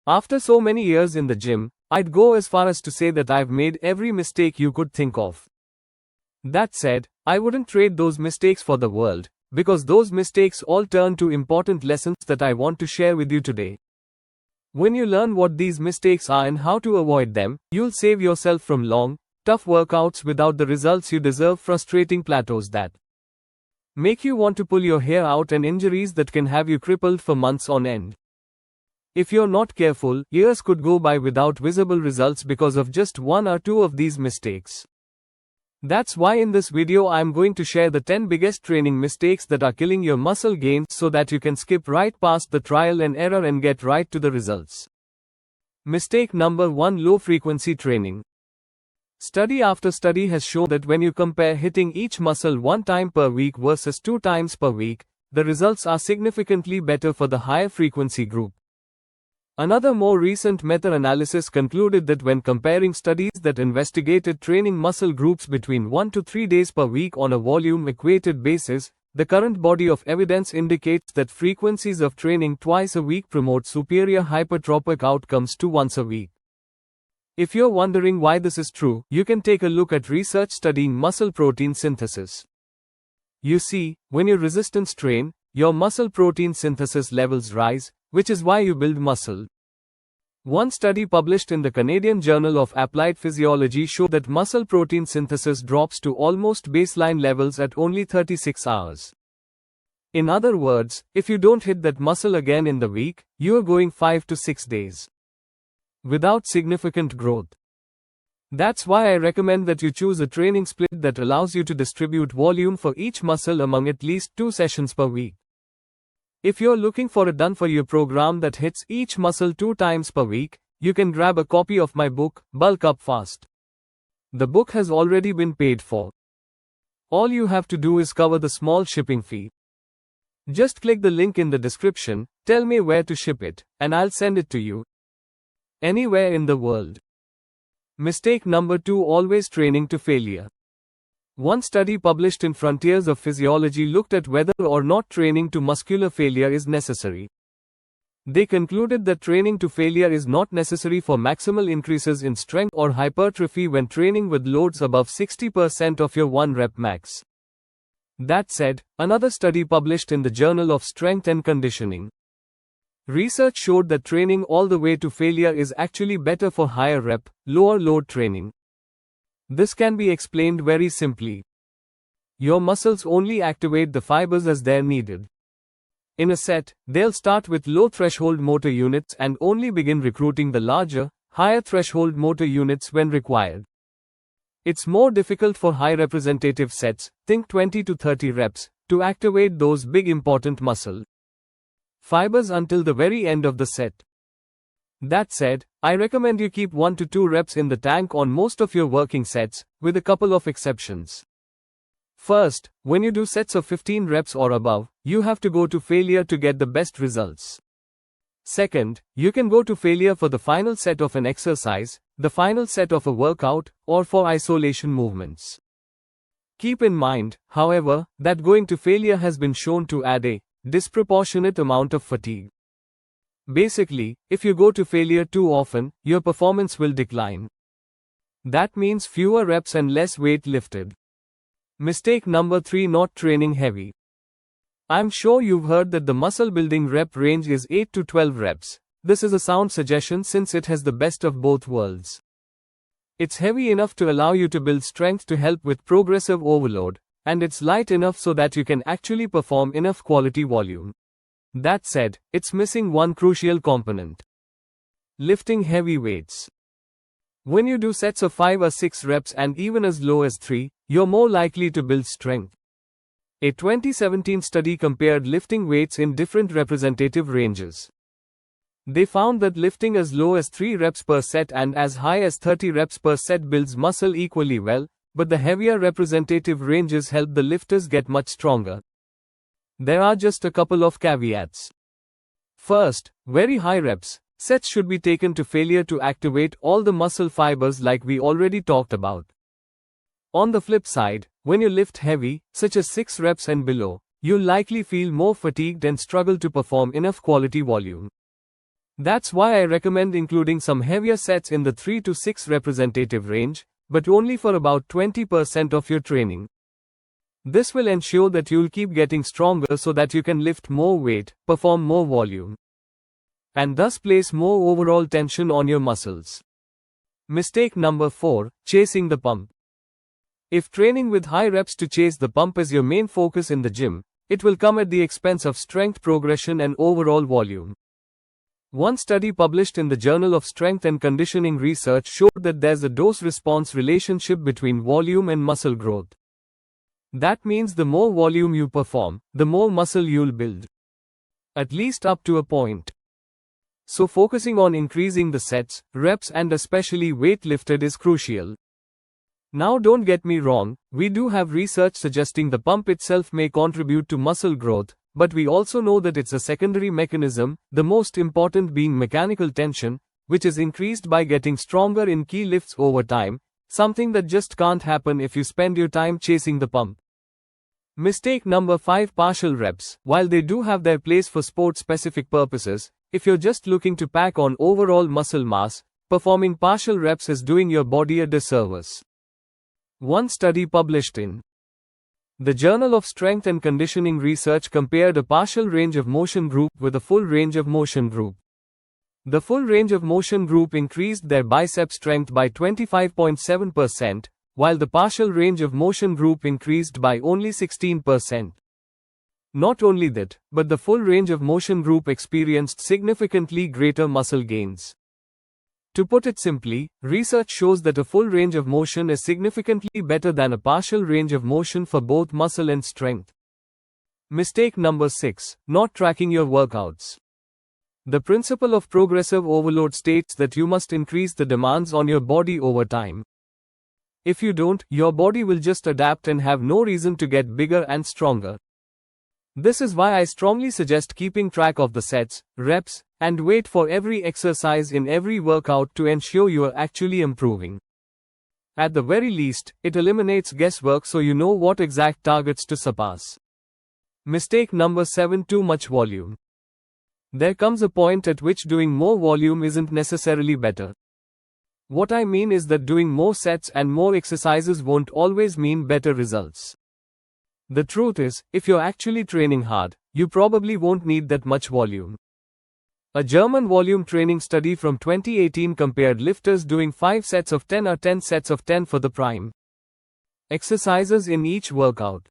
After so many years in the gym, I'd go as far as to say that I've made every mistake you could think of. That said, I wouldn't trade those mistakes for the world, because those mistakes all turn to important lessons that I want to share with you today. When you learn what these mistakes are and how to avoid them, you'll save yourself from long, tough workouts without the results you deserve, frustrating plateaus that make you want to pull your hair out, and injuries that can have you crippled for months on end. If you're not careful, years could go by without visible results because of just one or two of these mistakes. That's why in this video I'm going to share the 10 biggest training mistakes that are killing your muscle gains so that you can skip right past the trial and error and get right to the results. Mistake number 1: low frequency training. Study after study has shown that when you compare hitting each muscle 1 time per week versus 2 times per week, the results are significantly better for the higher frequency group. Another more recent meta-analysis concluded that when comparing studies that investigated training muscle groups between 1 to 3 days per week on a volume-equated basis, the current body of evidence indicates that frequencies of training twice a week promote superior hypertrophic outcomes to once a week. If you're wondering why this is true, you can take a look at research studying muscle protein synthesis. You see, when you resistance train, your muscle protein synthesis levels rise, which is why you build muscle. One study published in the Canadian Journal of Applied Physiology showed that muscle protein synthesis drops to almost baseline levels at only 36 hours. In other words, if you don't hit that muscle again in the week, you are going 5 to 6 days without significant growth. That's why I recommend that you choose a training split that allows you to distribute volume for each muscle among at least 2 sessions per week. If you're looking for a done-for-you program that hits each muscle 2 times per week, you can grab a copy of my book, Bulk Up Fast. The book has already been paid for. All you have to do is cover the small shipping fee. Just click the link in the description, tell me where to ship it, and I'll send it to you. Anywhere in the world. Mistake number 2: always training to failure. One study published in Frontiers of Physiology looked at whether or not training to muscular failure is necessary. They concluded that training to failure is not necessary for maximal increases in strength or hypertrophy when training with loads above 60% of your 1 rep max. That said, another study published in the Journal of Strength and Conditioning research showed that training all the way to failure is actually better for higher rep, lower load training. This can be explained very simply. Your muscles only activate the fibers as they're needed. In a set, they'll start with low threshold motor units and only begin recruiting the larger, higher threshold motor units when required. It's more difficult for high representative sets, think 20 to 30 reps, to activate those big important muscle fibers until the very end of the set. That said, I recommend you keep 1 to 2 reps in the tank on most of your working sets, with a couple of exceptions. First, when you do sets of 15 reps or above, you have to go to failure to get the best results. Second, you can go to failure for the final set of an exercise, the final set of a workout, or for isolation movements. Keep in mind, however, that going to failure has been shown to add a disproportionate amount of fatigue. Basically, if you go to failure too often, your performance will decline. That means fewer reps and less weight lifted. Mistake number 3: not training heavy. I'm sure you've heard that the muscle building rep range is 8 to 12 reps. This is a sound suggestion since it has the best of both worlds. It's heavy enough to allow you to build strength to help with progressive overload, and it's light enough so that you can actually perform enough quality volume. That said, it's missing one crucial component: lifting heavy weights. When you do sets of 5 or 6 reps and even as low as 3, you're more likely to build strength. A 2017 study compared lifting weights in different representative ranges. They found that lifting as low as 3 reps per set and as high as 30 reps per set builds muscle equally well, but the heavier representative ranges help the lifters get much stronger. There are just a couple of caveats. First, very high reps sets should be taken to failure to activate all the muscle fibers like we already talked about. On the flip side, when you lift heavy, such as 6 reps and below, you'll likely feel more fatigued and struggle to perform enough quality volume. That's why I recommend including some heavier sets in the 3 to 6 representative range, but only for about 20% of your training. This will ensure that you'll keep getting stronger so that you can lift more weight, perform more volume, and thus place more overall tension on your muscles. Mistake number 4, chasing the pump. If training with high reps to chase the pump is your main focus in the gym, it will come at the expense of strength progression and overall volume. One study published in the Journal of Strength and Conditioning Research showed that there's a dose-response relationship between volume and muscle growth. That means the more volume you perform, the more muscle you'll build. At least up to a point. So focusing on increasing the sets, reps and especially weight lifted is crucial. Now don't get me wrong, we do have research suggesting the pump itself may contribute to muscle growth, but we also know that it's a secondary mechanism, the most important being mechanical tension, which is increased by getting stronger in key lifts over time, something that just can't happen if you spend your time chasing the pump. Mistake number 5, partial reps. While they do have their place for sport-specific purposes, if you're just looking to pack on overall muscle mass, performing partial reps is doing your body a disservice. One study published in the Journal of Strength and Conditioning Research compared a partial range of motion group with a full range of motion group. The full range of motion group increased their bicep strength by 25.7%, while the partial range of motion group increased by only 16%. Not only that, but the full range of motion group experienced significantly greater muscle gains. To put it simply, research shows that a full range of motion is significantly better than a partial range of motion for both muscle and strength. Mistake number 6, not tracking your workouts. The principle of progressive overload states that you must increase the demands on your body over time. If you don't, your body will just adapt and have no reason to get bigger and stronger. This is why I strongly suggest keeping track of the sets, reps, and weight for every exercise in every workout to ensure you are actually improving. At the very least, it eliminates guesswork so you know what exact targets to surpass. Mistake number 7, too much volume. There comes a point at which doing more volume isn't necessarily better. What I mean is that doing more sets and more exercises won't always mean better results. The truth is, if you're actually training hard, you probably won't need that much volume. A German volume training study from 2018 compared lifters doing 5 sets of 10 or 10 sets of 10 for the prime exercises in each workout.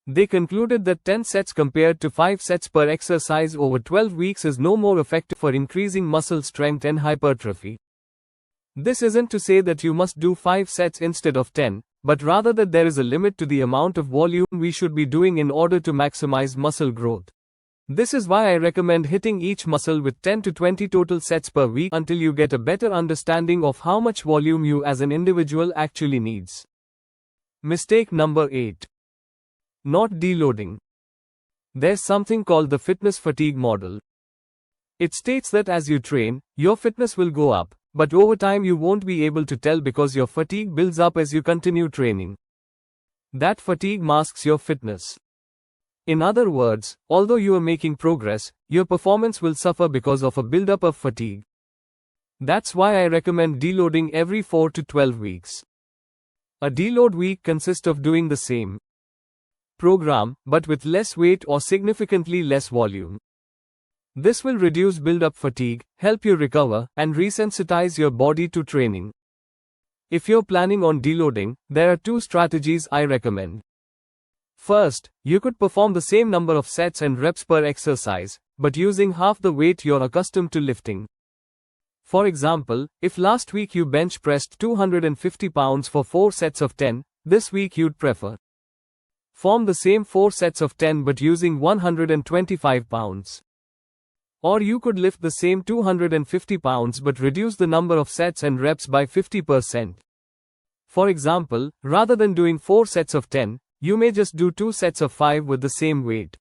They concluded that 10 sets compared to 5 sets per exercise over 12 weeks is no more effective for increasing muscle strength and hypertrophy. This isn't to say that you must do 5 sets instead of 10, but rather that there is a limit to the amount of volume we should be doing in order to maximize muscle growth. This is why I recommend hitting each muscle with 10 to 20 total sets per week until you get a better understanding of how much volume you as an individual actually needs. Mistake number 8. Not deloading. There's something called the fitness fatigue model. It states that as you train, your fitness will go up, but over time you won't be able to tell because your fatigue builds up as you continue training. That fatigue masks your fitness. In other words, although you are making progress, your performance will suffer because of a buildup of fatigue. That's why I recommend deloading every 4 to 12 weeks. A deload week consists of doing the same program, but with less weight or significantly less volume. This will reduce build-up fatigue, help you recover, and resensitize your body to training. If you're planning on deloading, there are 2 strategies I recommend. First, you could perform the same number of sets and reps per exercise, but using half the weight you're accustomed to lifting. For example, if last week you bench pressed 250 pounds for 4 sets of 10, this week you'd prefer form the same 4 sets of 10 but using 125 pounds. Or you could lift the same 250 pounds but reduce the number of sets and reps by 50%. For example, rather than doing 4 sets of 10, you may just do 2 sets of 5 with the same weight.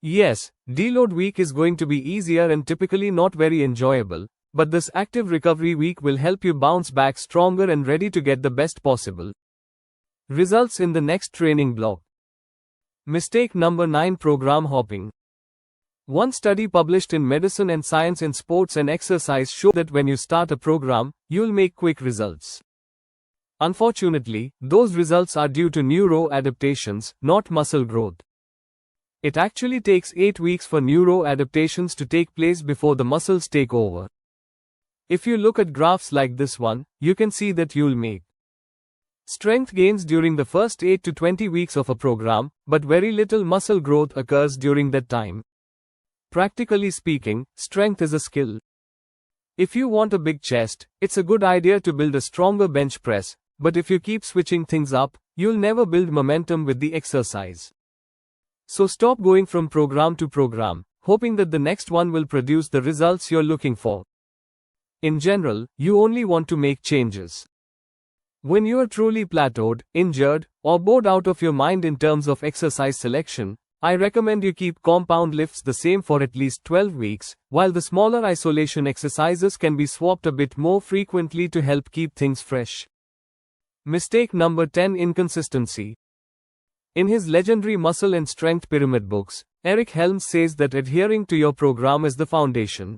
Yes, deload week is going to be easier and typically not very enjoyable, but this active recovery week will help you bounce back stronger and ready to get the best possible results in the next training block. Mistake number 9, program hopping. One study published in Medicine and Science in Sports and Exercise showed that when you start a program, you'll make quick results. Unfortunately, those results are due to neuro-adaptations, not muscle growth. It actually takes 8 weeks for neuro-adaptations to take place before the muscles take over. If you look at graphs like this one, you can see that you'll make strength gains during the first 8 to 20 weeks of a program, but very little muscle growth occurs during that time. Practically speaking, strength is a skill. If you want a big chest, it's a good idea to build a stronger bench press, but if you keep switching things up, you'll never build momentum with the exercise. So stop going from program to program, hoping that the next one will produce the results you're looking for. In general, you only want to make changes when you are truly plateaued, injured, or bored out of your mind in terms of exercise selection. I recommend you keep compound lifts the same for at least 12 weeks, while the smaller isolation exercises can be swapped a bit more frequently to help keep things fresh. Mistake number 10: inconsistency. In his legendary Muscle and Strength Pyramid books, Eric Helms says that adhering to your program is the foundation.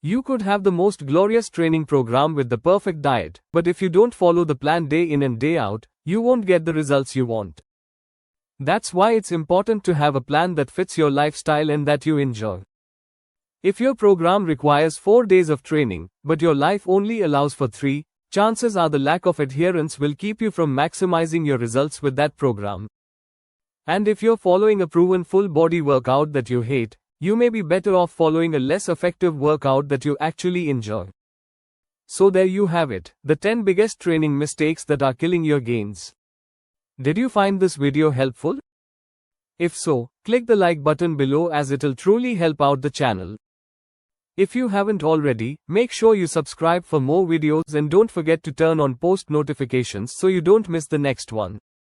You could have the most glorious training program with the perfect diet, but if you don't follow the plan day in and day out, you won't get the results you want. That's why it's important to have a plan that fits your lifestyle and that you enjoy. If your program requires 4 days of training, but your life only allows for 3, chances are the lack of adherence will keep you from maximizing your results with that program. And if you're following a proven full body workout that you hate, you may be better off following a less effective workout that you actually enjoy. So there you have it, the 10 biggest training mistakes that are killing your gains. Did you find this video helpful? If so, click the like button below as it'll truly help out the channel. If you haven't already, make sure you subscribe for more videos and don't forget to turn on post notifications so you don't miss the next one.